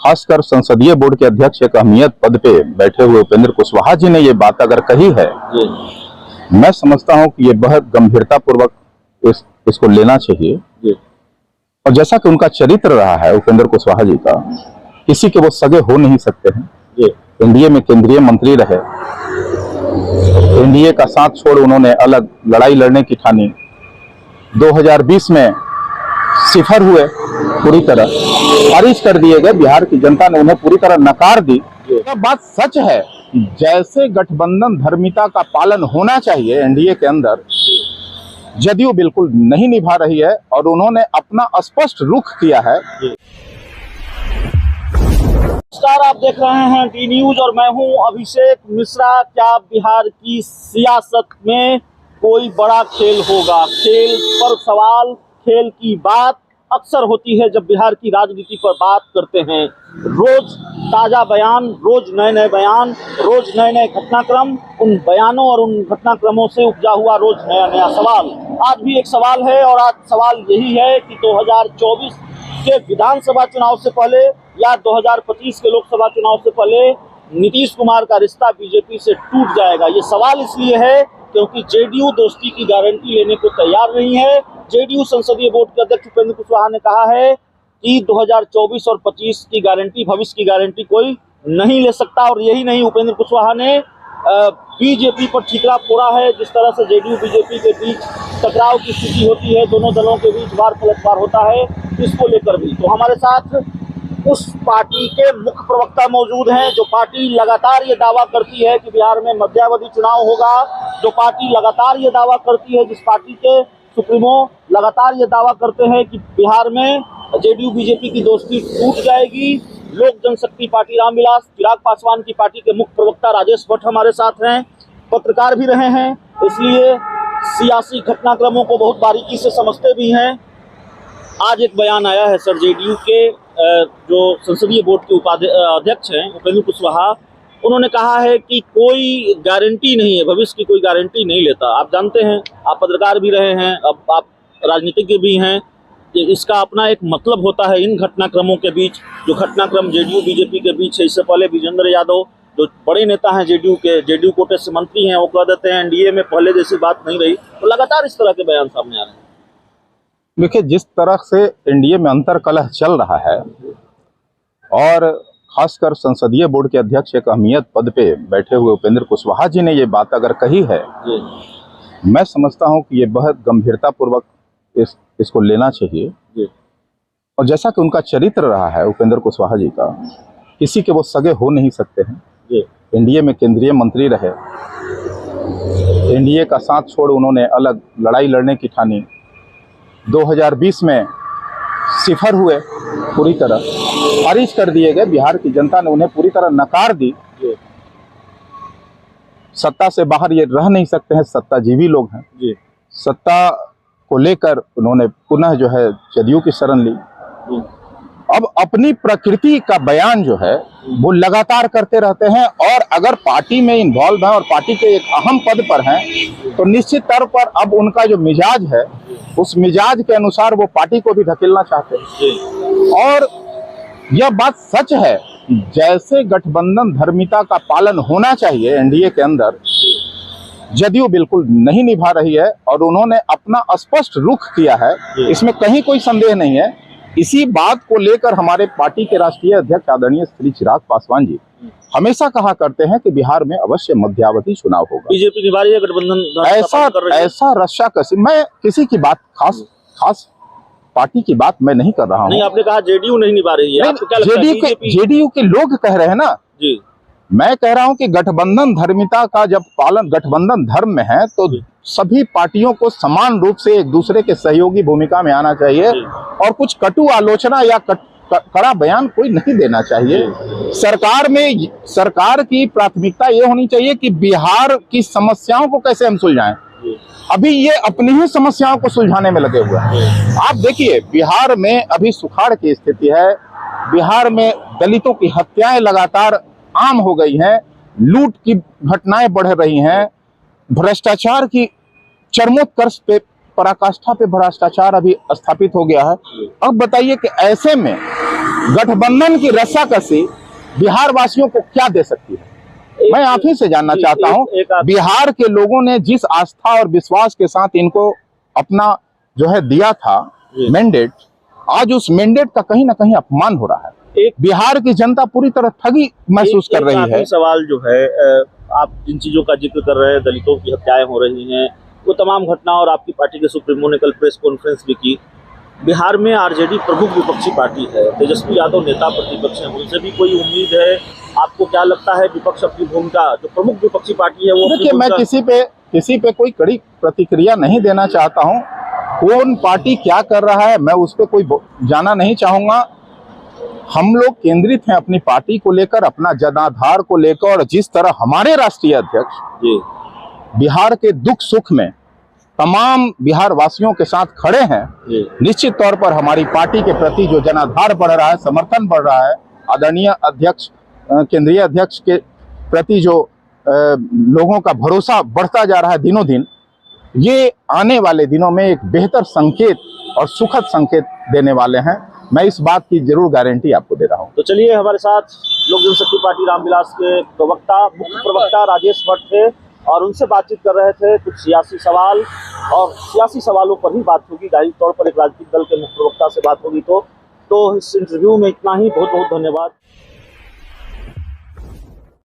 खासकर संसदीय बोर्ड के अध्यक्ष एक अहमियत पद पे बैठे हुए उपेंद्र कुशवाहा जी ने ये बात अगर कही है, मैं समझता हूं कि ये बहुत गंभीरता पूर्वक इसको लेना चाहिए। और जैसा कि उनका चरित्र रहा है उपेंद्र कुशवाहा जी का, किसी के वो सगे हो नहीं सकते हैं। एनडीए में केंद्रीय मंत्री रहे, एनडीए का साथ छोड़ उन्होंने अलग लड़ाई लड़ने की ठानी। 2020 में सिफर हुए, पूरी तरह खारिज कर दिए गए। बिहार की जनता ने उन्हें पूरी तरह नकार दी। यह बात सच है, जैसे गठबंधन धर्मिता का पालन होना चाहिए एनडीए के अंदर, जदयू बिल्कुल नहीं निभा रही है और उन्होंने अपना स्पष्ट रुख किया है। नमस्कार, आप देख रहे हैं डी न्यूज और मैं हूं अभिषेक मिश्रा। क्या बिहार की सियासत में कोई बड़ा खेल होगा? खेल पर सवाल, खेल की बात अक्सर होती है जब बिहार की राजनीति पर बात करते हैं। रोज ताजा बयान, रोज नए नए बयान, रोज नए नए घटनाक्रम, उन बयानों और उन घटनाक्रमों से उपजा हुआ रोज नया नया सवाल। आज भी एक सवाल है और आज सवाल यही है कि 2024 के विधानसभा चुनाव से पहले या 2025 के लोकसभा चुनाव से पहले नीतीश कुमार का रिश्ता बीजेपी से टूट जाएगा। ये सवाल इसलिए है क्योंकि जेडीयू दोस्ती की गारंटी लेने को तैयार नहीं है। जेडीयू संसदीय बोर्ड के अध्यक्ष उपेंद्र कुशवाहा ने कहा है कि 2024 और 25 की गारंटी, भविष्य की गारंटी कोई नहीं ले सकता। और यही नहीं, उपेंद्र कुशवाहा ने बीजेपी पर ठीकरा फोड़ा है। जिस तरह से जेडीयू बीजेपी के बीच टकराव की स्थिति होती है, दोनों दलों के बीच वार पलटवार होता है, इसको लेकर भी। तो हमारे साथ उस पार्टी के मुख्य प्रवक्ता मौजूद हैं जो पार्टी लगातार ये दावा करती है कि बिहार में मध्यावधि चुनाव होगा, जो पार्टी लगातार ये दावा करती है, जिस पार्टी के सुप्रीमो लगातार ये दावा करते हैं कि बिहार में जेडीयू बीजेपी की दोस्ती टूट जाएगी। लोक जनशक्ति पार्टी रामविलास चिराग पासवान की पार्टी के मुख्य प्रवक्ता राजेश भट्ट हमारे साथ हैं, पत्रकार भी रहे हैं, इसलिए सियासी घटनाक्रमों को बहुत बारीकी से समझते भी हैं। आज एक बयान आया है सर, जेडीयू के जो संसदीय बोर्ड के अध्यक्ष हैं उपेंद्र कुशवाहा, उन्होंने कहा है कि कोई गारंटी नहीं है, भविष्य की कोई गारंटी नहीं लेता। आप जानते हैं, आप पत्रकार भी रहे हैं, अब आप राजनीतिज्ञ भी हैं, कि इसका अपना एक मतलब होता है इन घटनाक्रमों के बीच। जो घटनाक्रम जेडीयू बीजेपी के बीच है, इससे पहले विजेंद्र यादव जो बड़े नेता हैं जेडीयू के, जेडीयू कोटे से मंत्री हैं, वो कह देते हैं एनडीए में पहले जैसी बात नहीं रही। तो लगातार इस तरह के बयान सामने आ रहे हैं। देखिए, जिस तरह से एनडीए में अंतर्कलह चल रहा है और खासकर संसदीय बोर्ड के अध्यक्ष एक अहमियत पद पे बैठे हुए उपेंद्र कुशवाहा जी ने ये बात अगर कही है, मैं समझता हूं कि ये बहुत गंभीरता पूर्वक इसको लेना चाहिए। और जैसा कि उनका चरित्र रहा है उपेंद्र कुशवाहा जी का, किसी के वो सगे हो नहीं सकते हैं। एनडीए में केंद्रीय मंत्री रहे, एनडीए का साथ छोड़ उन्होंने अलग लड़ाई लड़ने की ठानी। 2020 में सिफर हुए, पूरी तरह खारिज कर दिए गए। बिहार की जनता ने उन्हें पूरी तरह नकार दी। सत्ता से बाहर ये रह नहीं सकते हैं, सत्ताजीवी लोग हैं। सत्ता को लेकर उन्होंने पुनः जो है जदयू की शरण ली। अब अपनी प्रकृति का बयान जो है वो लगातार करते रहते हैं और अगर पार्टी में इन्वॉल्व है और पार्टी के एक अहम पद पर हैं, तो निश्चित तौर पर अब उनका जो मिजाज है, उस मिजाज के अनुसार वो पार्टी को भी धकेलना चाहते हैं। और यह बात सच है, जैसे गठबंधन धर्मिता का पालन होना चाहिए एनडीए के अंदर, जदयू बिल्कुल नहीं निभा रही है और उन्होंने अपना स्पष्ट रुख किया है, इसमें कहीं कोई संदेह नहीं है। इसी बात को लेकर हमारे पार्टी के राष्ट्रीय अध्यक्ष आदरणीय श्री चिराग पासवान जी हमेशा कहा करते हैं कि बिहार में अवश्य मध्यावधि चुनाव होगा। बीजेपी निभा रही है गठबंधन, ऐसा रस्सा कसी, मैं किसी की बात खास पार्टी की बात मैं नहीं कर रहा हूँ। नहीं, आपने कहा जेडीयू नहीं निभा रही है, जेडीयू के लोग कह रहे हैं ना जी। मैं कह रहा हूं कि गठबंधन धर्मिता का जब पालन गठबंधन धर्म में है, तो सभी पार्टियों को समान रूप से एक दूसरे के सहयोगी भूमिका में आना चाहिए और कुछ कटु आलोचना या कड़ा बयान कोई नहीं देना चाहिए। सरकार की प्राथमिकता ये होनी चाहिए कि बिहार की समस्याओं को कैसे हम सुलझाएं। अभी ये अपनी ही समस्याओं को सुलझाने में लगे हुए हैं। आप देखिए, बिहार में अभी सुखाड़ की स्थिति है, बिहार में दलितों की हत्याएं लगातार आम हो गई हैं, लूट की घटनाएं बढ़ रही हैं, भ्रष्टाचार की चरमोत्कर्ष पे, पराकाष्ठा पे भ्रष्टाचार अभी स्थापित हो गया है। अब बताइए कि ऐसे में गठबंधन की रस्साकसी बिहार वासियों को क्या दे सकती है? मैं आप ही से जानना चाहता हूं, बिहार के लोगों ने जिस आस्था और विश्वास के साथ इनको अपना जो है दिया था मैंडेट, आज उस मैंडेट का कहीं ना कहीं अपमान हो रहा है। बिहार की जनता पूरी तरह ठगी महसूस कर रही है। सवाल जो है, आप जिन चीजों का जिक्र कर रहे हैं, दलितों की हत्याएं हो रही हैं, वो तमाम घटना, और आपकी पार्टी के सुप्रीमो ने कल प्रेस कॉन्फ्रेंस भी की। बिहार में आरजेडी प्रमुख विपक्षी पार्टी है, तेजस्वी यादव नेता प्रतिपक्ष हैं, उनसे भी कोई उम्मीद है? आपको क्या लगता है विपक्ष अपनी भूमिका, जो प्रमुख विपक्षी पार्टी है वो? देखिए, मैं किसी पे कोई कड़ी प्रतिक्रिया नहीं देना चाहता हूं। कौन पार्टी क्या कर रहा है मैं उस पर कोई जाना नहीं चाहूंगा। हम लोग केंद्रित हैं अपनी पार्टी को लेकर, अपना जनाधार को लेकर, और जिस तरह हमारे राष्ट्रीय अध्यक्ष बिहार के दुख सुख में तमाम बिहार वासियों के साथ खड़े हैं, निश्चित तौर पर हमारी पार्टी के प्रति जो जनाधार बढ़ रहा है, समर्थन बढ़ रहा है, आदरणीय अध्यक्ष, केंद्रीय अध्यक्ष के प्रति जो लोगों का भरोसा बढ़ता जा रहा है दिनों दिन, ये आने वाले दिनों में एक बेहतर संकेत और सुखद संकेत देने वाले हैं। मैं इस बात की जरूर गारंटी आपको दे रहा हूं। तो चलिए, हमारे साथ लोक जनशक्ति पार्टी रामविलास के मुख्य प्रवक्ता राजेश भट्ट थे, और उनसे बातचीत कर रहे थे। कुछ सियासी सवाल, और सियासी सवालों पर ही बात होगी, जाहिर तौर पर एक राजनीतिक दल के मुख्य प्रवक्ता से बात होगी। तो इस इंटरव्यू में इतना ही। बहुत बहुत धन्यवाद।